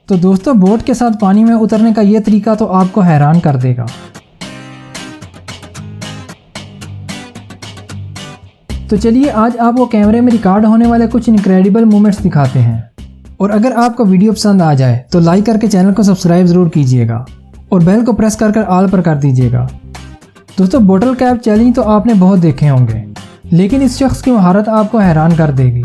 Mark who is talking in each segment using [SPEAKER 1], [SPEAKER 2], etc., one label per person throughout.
[SPEAKER 1] तो दोस्तों बोट के साथ पानी में उतरने का ये तरीका तो आपको हैरान कर देगा। तो चलिए आज आपको कैमरे में रिकॉर्ड होने वाले कुछ इनक्रेडिबल मोमेंट्स दिखाते हैं। और अगर आपको वीडियो पसंद आ जाए तो लाइक करके चैनल को सब्सक्राइब ज़रूर कीजिएगा और बेल को प्रेस कर ऑल पर कर दीजिएगा। दोस्तों बोटल कैप चैलेंज तो आपने बहुत देखे होंगे, लेकिन इस शख्स की महारत आपको हैरान कर देगी।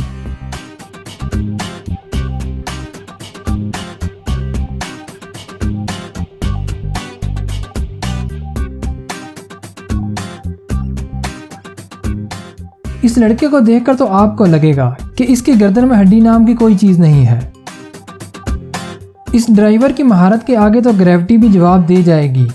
[SPEAKER 1] इस लड़के को देखकर तो आपको लगेगा कि इसकी गर्दन में हड्डी नाम की कोई चीज नहीं है। इस ड्राइवर की महारत के आगे तो ग्रेविटी भी जवाब दे जाएगी।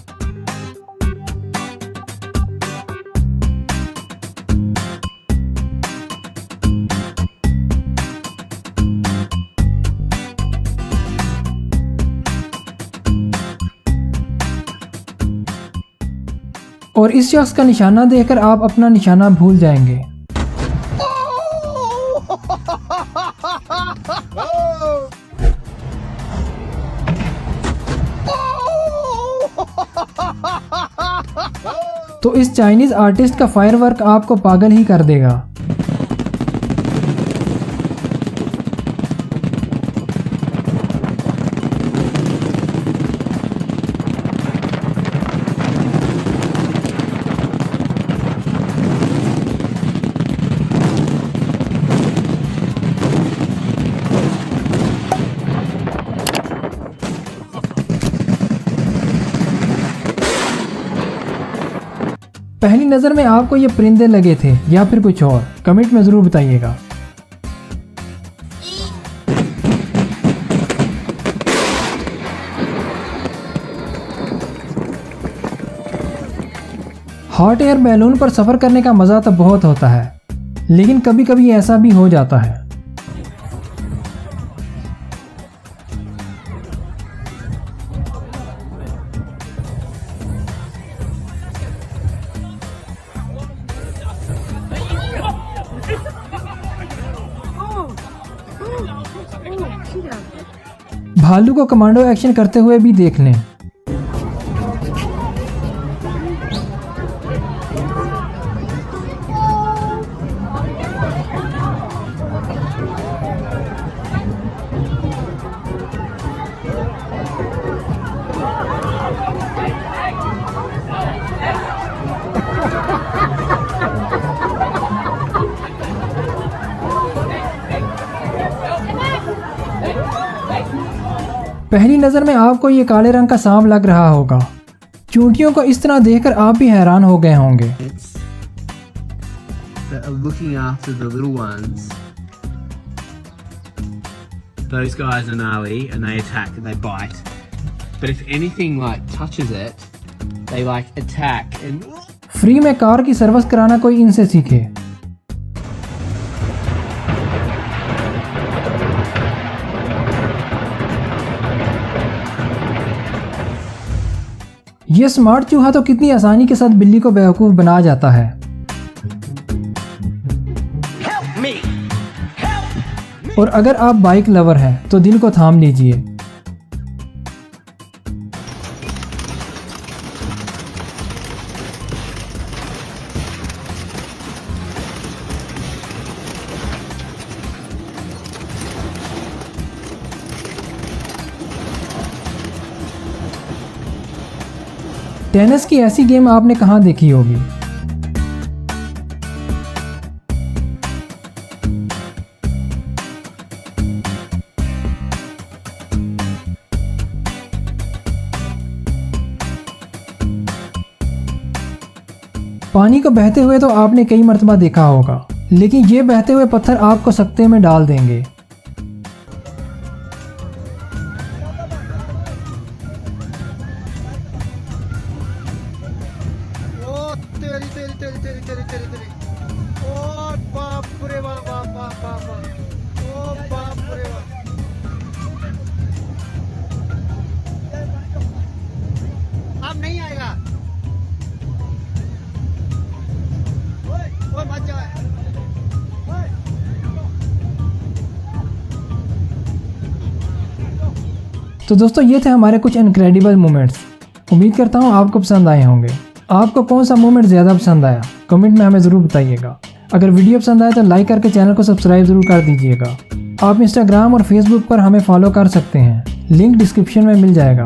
[SPEAKER 1] और इस शख्स का निशाना देखकर आप अपना निशाना भूल जाएंगे। तो इस चाइनीज आर्टिस्ट का फायरवर्क आपको पागल ही कर देगा। पहली नज़र में आपको ये परिंदे लगे थे या फिर कुछ और, कमेंट में ज़रूर बताइएगा। हॉट एयर बैलून पर सफ़र करने का मज़ा तो बहुत होता है, लेकिन कभी कभी ऐसा भी हो जाता है। भालू को कमांडो एक्शन करते हुए भी देख लें। पहली नज़र में आपको ये काले रंग का सांप लग रहा होगा। चूंटियों को इस तरह देखकर आप भी हैरान हो गए होंगे।
[SPEAKER 2] Looking after the little ones. Those guys are gnarly and they attack and they bite. But if anything like touches it, they like attack and
[SPEAKER 1] free में कार की सर्विस कराना कोई इनसे सीखे। ये स्मार्ट चूहा तो कितनी आसानी के साथ बिल्ली को बेवकूफ बना जाता है। और अगर आप बाइक लवर हैं तो दिल को थाम लीजिए। टेनिस की ऐसी गेम आपने कहाँ देखी होगी। पानी को बहते हुए तो आपने कई मर्तबा देखा होगा, लेकिन ये बहते हुए पत्थर आपको सकते में डाल देंगे।
[SPEAKER 3] अब नहीं आएगा। ओए बच जाए।
[SPEAKER 1] तो दोस्तों ये थे हमारे कुछ इनक्रेडिबल मोमेंट्स। उम्मीद करता हूँ आपको पसंद आए होंगे। आपको कौन सा मोमेंट ज़्यादा पसंद आया कमेंट में हमें ज़रूर बताइएगा। अगर वीडियो पसंद आए तो लाइक करके चैनल को सब्सक्राइब ज़रूर कर दीजिएगा। आप इंस्टाग्राम और फेसबुक पर हमें फॉलो कर सकते हैं, लिंक डिस्क्रिप्शन में मिल जाएगा।